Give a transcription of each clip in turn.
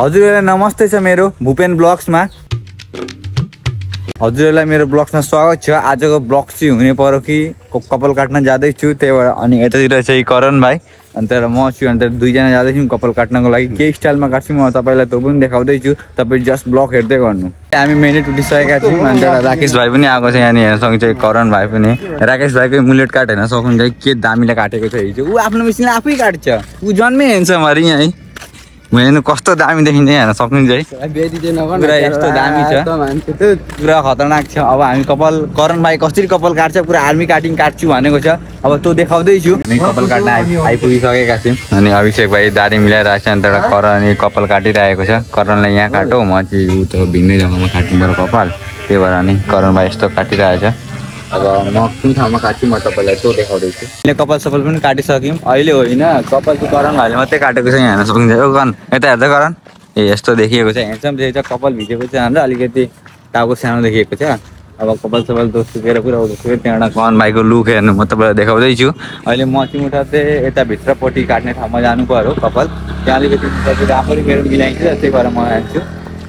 हजुरहरुलाई नमस्ते छ मेरो भूपेन ब्लग्समा। हजुरहरुलाई मेरो ब्लग्समा स्वागत छ। आजको ब्लग चाहिँ हुने पर्यो कि कपाल काट्न जाँदै छु, त्यही भएर अनि यतातिर चाहिँ करण भाइ अनि तर म छु अनि दुईजना जाँदै छौँ कपाल काट्नको लागि। के स्टाइलमा काट्छु म तपाईलाई त्यो पनि देखाउँदै छु, तपाईँ जस्ट ब्लग हेर्दै गर्नु। हामी मिनेट उठिसकेका छौँ अनि तर राकेश भाइ पनि आएको छ यहाँ हेर्नसँग चाहिँ करण भाइ पनि। राकेश भाइको मुलेट काटेन सक्नुहुन्छ के दामीले काटेको छ हिजो। ऊ आफ्नो मेसिनले आफै काट्छ, ऊ जन्मै हेर्छ मरि यहाँ है। हेर्नु कस्तो दामी देखिन्छ हेर्न सक्नुहुन्छ है, पुरा यस्तो दामी छ, पुरा खतरनाक छ। अब हामी कपाल करण भाइ कसरी कपाल काट्छ पुरा आर्मी काटिङ काट्छु भनेको छ, अब त्यो देखाउँदैछु। हामी कपाल काट्न आइपुगिसकेका छौँ अनि अभिषेक भाइ दाडी मिलाइरहेको छ अनि तर करण कपाल काटिरहेको छ। करणलाई यहाँ काटो, म चाहिँ उता भिन्नै जग्गामा काट्नु पर्यो कपाल, त्यही भएर अनि करण भाइ यस्तो काटिरहेछ। अब म कुन ठाउँमा काट्छु म तपाईँलाई त्यो देखाउँदैछु। अहिले कपाल सपाल पनि काटिसक्यौँ, अहिले होइन कपाल चाहिँ करण भाइले मात्रै काटेको छ। यहाँ हेर्न सक्नुहुन्छ यो करण, यता हेर्दै करण ए यस्तो देखिएको छ, ह्यान्डसम देखिएको छ, कपाल भिजेको छ हाम्रो, अलिकति टाउको सानो देखिएको छ। अब कपाल सपाल त्यो सुकेर पुरा सुकेर त्यहाँबाट करण भाइको लुक हेर्नु म तपाईँलाई देखाउँदैछु। अहिले म चाहिँ उता चाहिँ यता भित्रपट्टि काट्ने ठाउँमा जानु पर्यो कपाल, त्यहाँ अलिकति राम्ररी मेरो मिलाइन्छ, त्यही भएर म जान्छु।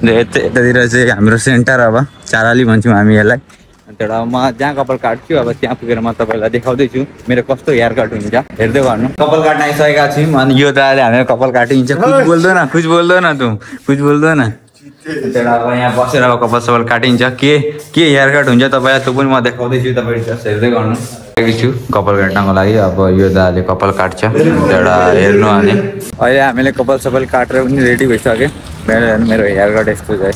यतातिर चाहिँ हाम्रो सेन्टर अब चाराली भन्छौँ हामी यसलाई। त्यहाँबाट म जहाँ कपाल काट्छु अब त्यहाँ पुगेर म तपाईँलाई देखाउँदैछु मेरो कस्तो हेयर कट हुन्छ, हेर्दै गर्नु। कपाल काट्न आइसकेका छौँ अनि यो दाले हामीलाई कपाल काटिन्छ। कुछ बोल्दैन कुछ बोल्दैन तँ कुछ बोल्दैन। त्यहाँबाट अब यहाँ बसेर अब कपाल सपाल काटिन्छ, के हेयर कट हुन्छ तपाईँलाई त्यो पनि म देखाउँदैछु, तपाईँ जस्ट हेर्दै गर्नु। छु कपाल काट्नको लागि अब यो दाले कपाल काट्छ, त्यहाँबाट हेर्नु। अनि अहिले हामीले कपाल सपाल काटेर पनि रेडी भइसक्यो। मेरो हेयर कट यस्तो चाहिँ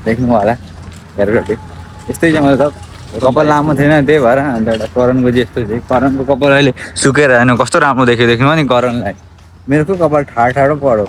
देख्नु होला, हेयर कट यस्तै छ। मतलब कपाल लामो थिएन त्यही भएर अन्त एउटा करणको चाहिँ यस्तो चाहिँ, करणको कपाल अहिले सुकेर हेर्नु कस्तो राम्रो देख्नु नि करणलाई। मेरो को कपाल ठाडो पऱ्यो,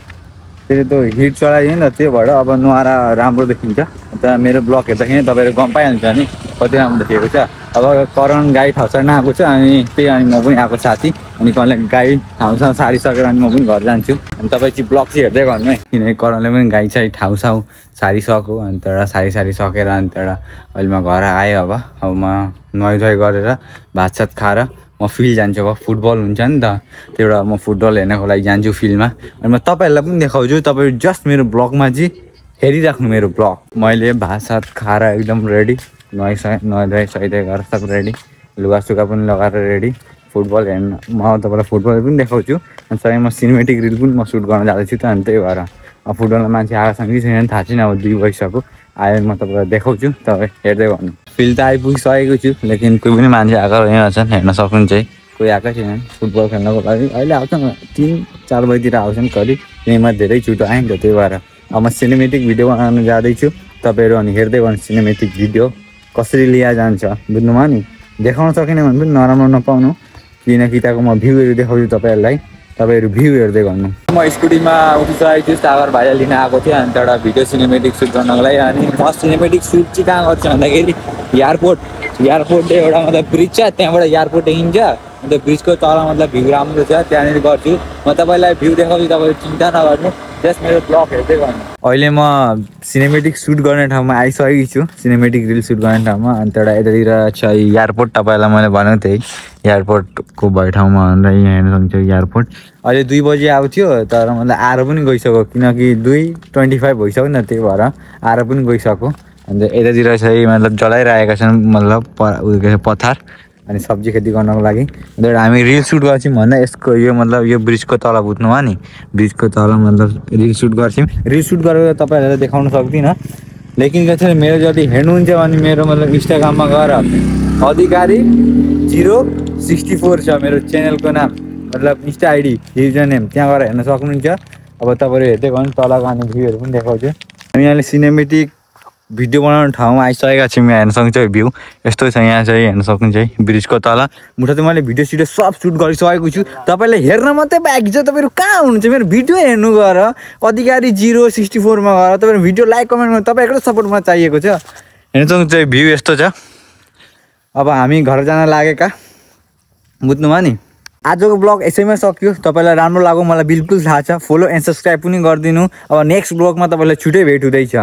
फेरि त्यो हिट चलाइदियो नि त, त्यही भएर अब नुहाएर राम्रो देखिन्छ। अन्त मेरो ब्लग हेर्दाखेरि तपाईँहरू गम पाइहाल्छ नि कति राम्रो देखिएको छ। अब करण गाई ठाउँ छाड्न आएको छ अनि त्यही अनि म पनि आएको साथी, अनि करणले गाई ठाउँसँग सारिसकेर अनि म पनि घर जान्छु। अनि तपाईँ चाहिँ ब्लग चाहिँ हेर्दै गर्नु है, किनकि करणले पनि गाई चाहिँ ठाउँसाउ सारिसक्यो अनि त्यहाँबाट सारिसकेर अनि त्यहाँबाट अहिले म घर आएँ। अब म नुहाइ गरेर भातसात खाएर म फिल्ड जान्छु। अब फुटबल हुन्छ नि त, त्यही भएर म फुटबल हेर्नको लागि जान्छु फिल्डमा। अनि म तपाईँहरूलाई पनि देखाउँछु, तपाईँ जस्ट मेरो ब्लगमा चाहिँ हेरिराख्नु मेरो ब्लग। मैले भातसात खाएर एकदम रेडी, नुहाइ सहित गरेर सब रेडी, लुगासुगा पनि लगाएर रेडी फुटबल हेर्न। म तपाईँलाई फुटबल पनि देखाउँछु अनि सँगै म सिनेमेटिक रिल पनि म सुट गर्न जाँदैछु त। अनि त्यही भएर अब फुटबलमा मान्छे आएकोसँग कि छैन थाहा छैन, अब 2 बजिसक्यो आयो म तपाईँलाई देखाउँछु, तपाईँ हेर्दै गर्नु। फिल्ड त आइपुगिसकेको छु लेकिन कोही पनि मान्छे आएको यहाँ छन्, हेर्न सक्नुहुन्छ है, कोही आएकै छैन फुटबल खेल्नको लागि। अहिले आउँछ 3-4 बजीतिर आउँछन् करिब, यहीँमा धेरै छिटो आयो नि त, त्यही भएर अब म सिनेमेटिक भिडियो बनाउनु जाँदैछु। तपाईँहरू अनि हेर्दै गर्नु सिनेमेटिक भिडियो कसरी लिएर जान्छ, बुझ्नुभयो नि। देखाउन सकिनँ भने पनि नराम्रो नपाउनु, किनकि त्यहाँको म भ्यूहरू देखाउँछु तपाईँहरूलाई, तपाईँहरू भ्यू हेर्दै गर्नु। म स्कुटीमा उठिसकेको छु, सागर भाइलाई लिन आएको थिएँ अनि त्यहाँबाट भिडियो सिनेमेटिक सुट गर्नको लागि। अनि म सिनेमेटिक सुट चाहिँ कहाँ गर्छु भन्दाखेरि एयरपोर्ट एउटा मतलब ब्रिज छ, त्यहाँबाट एयरपोर्ट देखिन्छ, अन्त ब्रिजको तल मतलब भ्यू राम्रो छ, त्यहाँनिर गर्छु। म तपाईँलाई भ्यू देखाउँछु, तपाईँले चिन्ता नगर्नु, जस्ट मेरो ब्लग हेर्दै गर्नु। अहिले म सिनेमेटिक सुट गर्ने ठाउँमा आइसकेको छु, सिनेमेटिक रिल सुट गर्ने ठाउँमा। अनि त्यहाँबाट यतातिर छ एयरपोर्ट, तपाईँलाई मैले भनेको त्यही एयरपोर्टको भए ठाउँमा भनेर यहाँ हेर्न सक्नुहुन्छ एयरपोर्ट। अहिले 2 बजी आएको थियो तर मतलब आएर पनि गइसक्यो, किनकि 2:25 भइसक्यो नि त, त्यही भएर आएर पनि गइसक्यो। अन्त यतातिर चाहिँ मतलब जलाइरहेका छन् मतलब पथार अनि सब्जी खेती गर्नको लागि। अन्त हामी रिल सुट गर्छौँ भन्दा यसको यो मतलब यो ब्रिजको तल बुझ्नु भयो नि, ब्रिजको तल मतलब रिल सुट गर्छौँ। रिल सुट गरेर तपाईँहरूलाई देखाउन सक्दिनँ, लेकिन के छ मेरो जति हेर्नुहुन्छ भने मेरो मतलब इन्स्टाग्राममा गएर अधिकारी 064 छ मेरो च्यानलको नाम, मतलब इन्स्टा आइडी युजर नेम, त्यहाँ गएर हेर्न सक्नुहुन्छ। अब तपाईँहरू हेर्दै गर्नु तलको अनि भ्यूहरू पनि देखाउँछु। हामी यहाँले सिनेमेटिक भिडियो बनाउने ठाउँमा आइसकेका छौँ, यहाँ हेर्न सक्नुहुन्छ भ्यू यस्तो छ। यहाँ चाहिँ हेर्न सक्नुहुन्छ है ब्रिजको तल मुठा चाहिँ मैले भिडियो सिडियो सब सुट गरिसकेको छु। तपाईँले हेर्न मात्रै बाँकी छ, तपाईँहरू कहाँ हुनुहुन्छ मेरो भिडियो हेर्नु गएर अधिकारी 064 मा गएर तपाईँहरू भिडियो लाइक कमेन्ट गर्नु, तपाईँको सपोर्टमा चाहिएको छ। हेर्न सक्नुहुन्छ भ्यू यस्तो छ। अब हामी घर जान लागेका, बुझ्नुभयो नि। आजको ब्लग यसैमा सक्यो, तपाईँलाई राम्रो लाग्यो मलाई बिल्कुल थाहा छ। फलो एन्ड सब्सक्राइब पनि गरिदिनु। अब नेक्स्ट ब्लगमा तपाईँलाई छुट्टै भेट हुँदैछ।